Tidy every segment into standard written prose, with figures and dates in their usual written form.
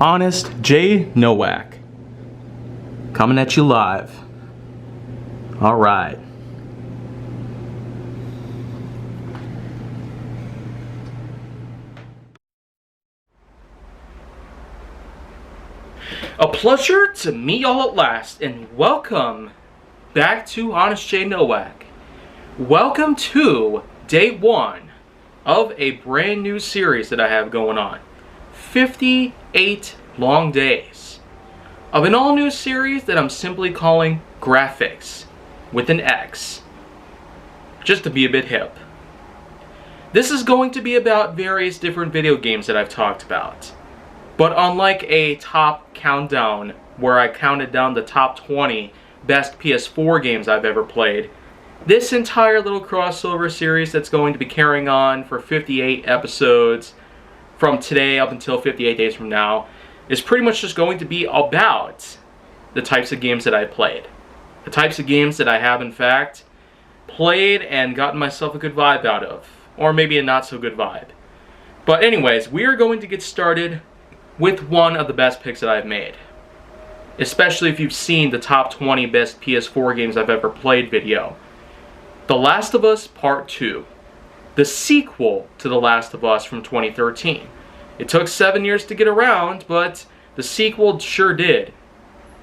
Honest J. Nowak. Coming at you live. Alright. A pleasure to meet y'all at last, and welcome back to Honest J. Nowak. Welcome to day one of a brand new series that I have going on. 58 long days of an all-new series that I'm simply calling Graphix with an X, just to be a bit hip. This is going to be about various different video games that I've talked about. But unlike a top countdown where I counted down the top 20 best PS4 games I've ever played, this entire little crossover series that's going to be carrying on for 58 episodes from today up until 58 days from now is pretty much just going to be about the types of games that I played. The types of games that I have in fact played and gotten myself a good vibe out of. Or maybe a not so good vibe. But anyways, we are going to get started with one of the best picks that I've made. Especially if you've seen the top 20 best PS4 games I've ever played video. The Last of Us Part 2. The sequel to The Last of Us from 2013. It took 7 years to get around, but the sequel sure did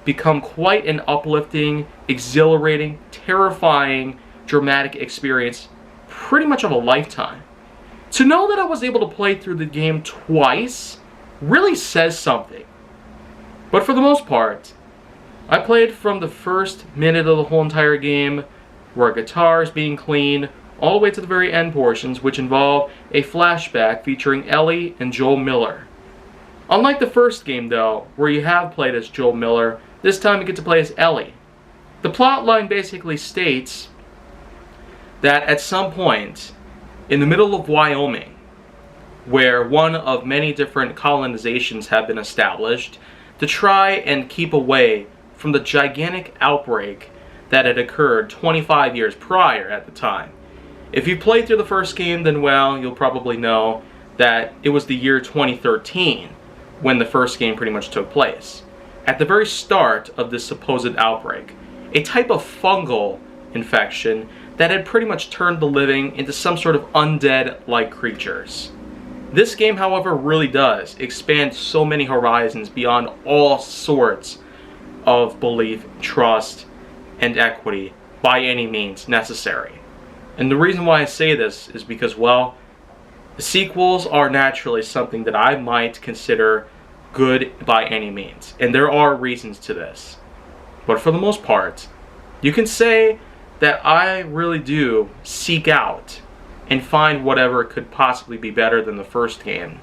become quite an uplifting, exhilarating, terrifying, dramatic experience, pretty much of a lifetime. To know that I was able to play through the game twice really says something. But for the most part, I played from the first minute of the whole entire game, where a guitar is being cleaned, all the way to the very end portions, which involve a flashback featuring Ellie and Joel Miller. Unlike the first game though, where you have played as Joel Miller, this time you get to play as Ellie. The plotline basically states that at some point in the middle of Wyoming, where one of many different colonizations have been established to try and keep away from the gigantic outbreak that had occurred 25 years prior at the time. If you played through the first game, then well, you'll probably know that it was the year 2013 when the first game pretty much took place. At the very start of this supposed outbreak, a type of fungal infection that had pretty much turned the living into some sort of undead-like creatures. This game, however, really does expand so many horizons beyond all sorts of belief, trust, and equity by any means necessary. And the reason why I say this is because, well, the sequels are naturally something that I might consider good by any means. And there are reasons to this. But for the most part, you can say that I really do seek out and find whatever could possibly be better than the first game.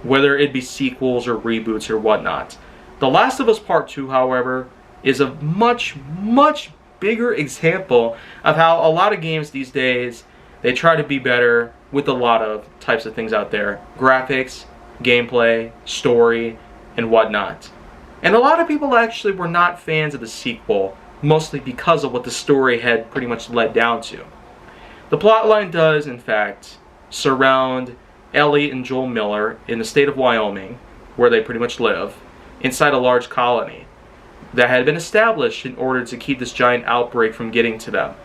Whether it be sequels or reboots or whatnot. The Last of Us Part 2, however, is a much, much bigger example of how a lot of games these days, they try to be better with a lot of types of things out there. Graphics, gameplay, story, and whatnot. And a lot of people actually were not fans of the sequel, mostly because of what the story had pretty much led down to. The plotline does, in fact, surround Ellie and Joel Miller in the state of Wyoming, where they pretty much live, inside a large colony that had been established in order to keep this giant outbreak from getting to them.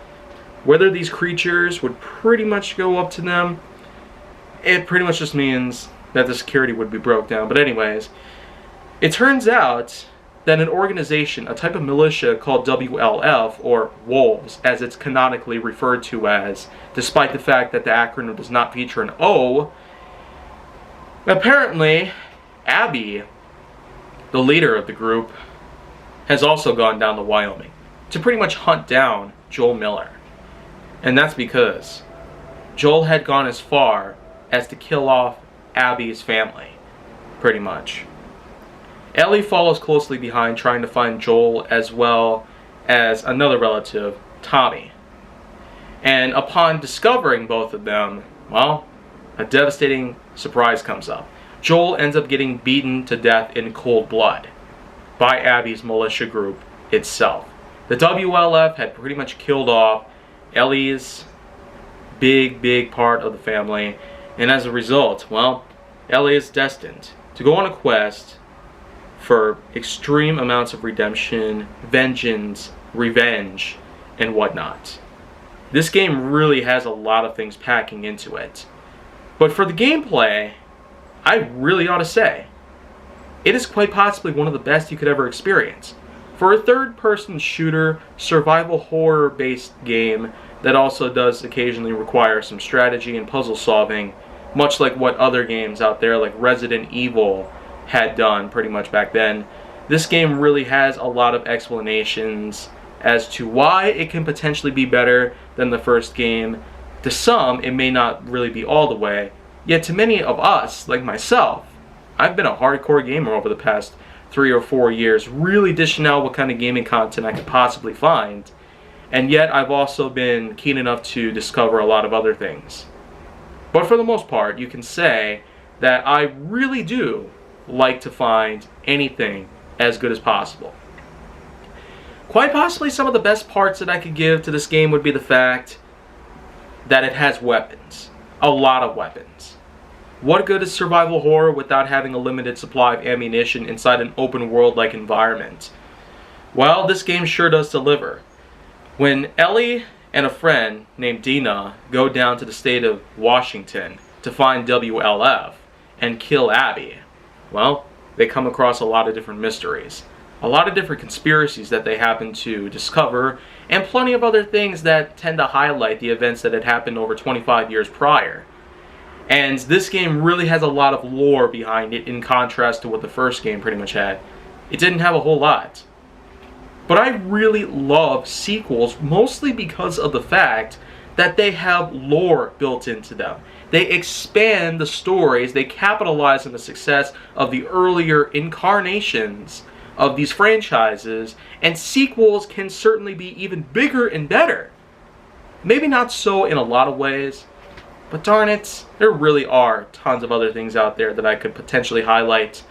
Whether these creatures would pretty much go up to them, it pretty much just means that the security would be broke down. But anyways, it turns out that an organization, a type of militia called WLF, or Wolves, as it's canonically referred to as, despite the fact that the acronym does not feature an O, apparently Abby, the leader of the group, has also gone down to Wyoming to pretty much hunt down Joel Miller. And that's because Joel had gone as far as to kill off Abby's family, pretty much. Ellie follows closely behind, trying to find Joel as well as another relative, Tommy. And upon discovering both of them, well, a devastating surprise comes up. Joel ends up getting beaten to death in cold blood by Abby's militia group itself. The WLF had pretty much killed off Ellie's big part of the family, and as a result, well, Ellie is destined to go on a quest for extreme amounts of redemption, vengeance, revenge, and whatnot. This game really has a lot of things packing into it. But for the gameplay, I really ought to say, it is quite possibly one of the best you could ever experience. For a third-person shooter, survival horror-based game that also does occasionally require some strategy and puzzle solving, much like what other games out there like Resident Evil had done pretty much back then, this game really has a lot of explanations as to why it can potentially be better than the first game. To some, it may not really be all the way, yet to many of us, like myself, I've been a hardcore gamer over the past 3 or 4 years, really dishing out what kind of gaming content I could possibly find, and yet I've also been keen enough to discover a lot of other things. But for the most part, you can say that I really do like to find anything as good as possible. Quite possibly some of the best parts that I could give to this game would be the fact that it has weapons. A lot of weapons. What good is survival horror without having a limited supply of ammunition inside an open world-like environment? Well, this game sure does deliver. When Ellie and a friend named Dina go down to the state of Washington to find WLF and kill Abby, well, they come across a lot of different mysteries. A lot of different conspiracies that they happen to discover, and plenty of other things that tend to highlight the events that had happened over 25 years prior. And this game really has a lot of lore behind it in contrast to what the first game pretty much had. It didn't have a whole lot. But I really love sequels mostly because of the fact that they have lore built into them. They expand the stories, they capitalize on the success of the earlier incarnations of these franchises, and sequels can certainly be even bigger and better. Maybe not so in a lot of ways, but darn it, there really are tons of other things out there that I could potentially highlight.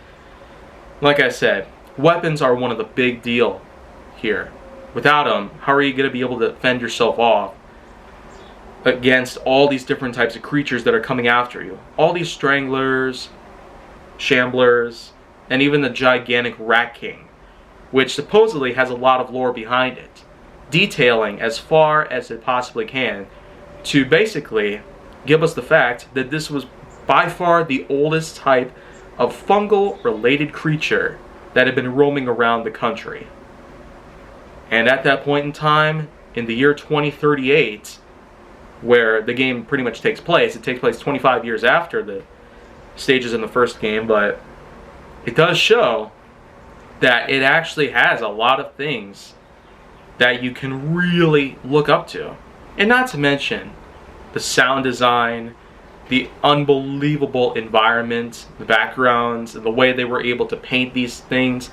Like I said, weapons are one of the big deal here. Without them, how are you going to be able to fend yourself off against all these different types of creatures that are coming after you? All these stranglers, shamblers, and even the gigantic Rat King, which supposedly has a lot of lore behind it, detailing as far as it possibly can to basically give us the fact that this was by far the oldest type of fungal-related creature that had been roaming around the country. And at that point in time, in the year 2038, where the game pretty much takes place, it takes place 25 years after the stages in the first game, but it does show that it actually has a lot of things that you can really look up to. And not to mention the sound design, the unbelievable environment, the backgrounds, and the way they were able to paint these things.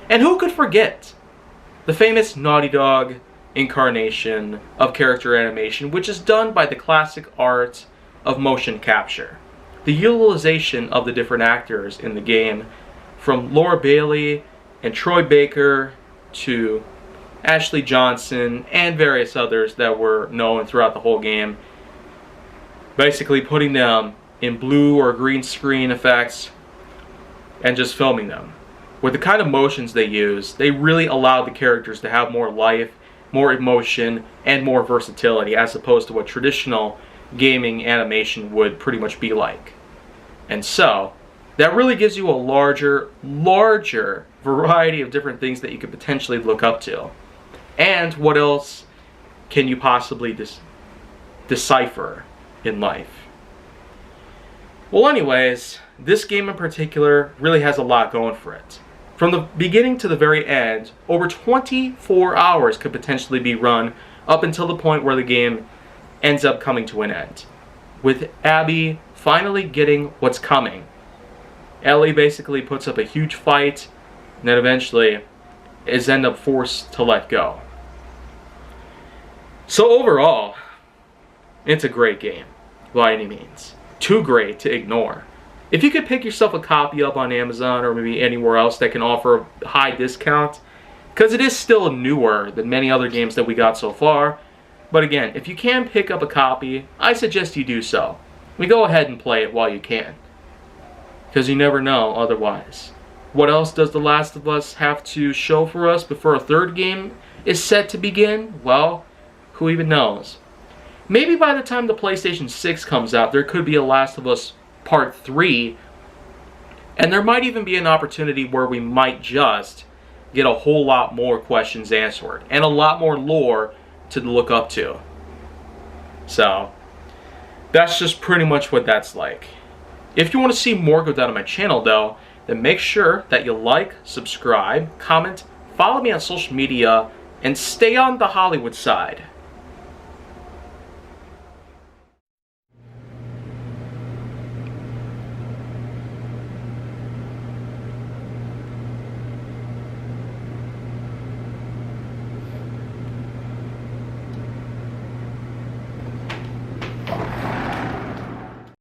And who could forget the famous Naughty Dog incarnation of character animation, which is done by the classic art of motion capture. The utilization of the different actors in the game, from Laura Bailey and Troy Baker to Ashley Johnson and various others that were known throughout the whole game, basically putting them in blue or green screen effects and just filming them. With the kind of motions they use, they really allowed the characters to have more life, more emotion, and more versatility, as opposed to what traditional gaming animation would pretty much be like. And so, that really gives you a larger variety of different things that you could potentially look up to. And what else can you possibly decipher in life? Well, anyways, this game in particular really has a lot going for it. From the beginning to the very end, over 24 hours could potentially be run up until the point where the game ends up coming to an end, with Abby finally getting what's coming. Ellie basically puts up a huge fight, and then eventually is end up forced to let go. So overall, it's a great game, by any means. Too great to ignore. If you could pick yourself a copy up on Amazon or maybe anywhere else that can offer a high discount, because it is still newer than many other games that we got so far. But again, if you can pick up a copy, I suggest you do so. Go ahead and play it while you can, because you never know otherwise. What else does The Last of Us have to show for us before a third game is set to begin? Well, who even knows? Maybe by the time the PlayStation 6 comes out, there could be a Last of Us Part 3, and there might even be an opportunity where we might just get a whole lot more questions answered, and a lot more lore to look up to. So, that's just pretty much what that's like. If you want to see more go down on my channel though, then make sure that you like, subscribe, comment, follow me on social media, and stay on the Hollywood side.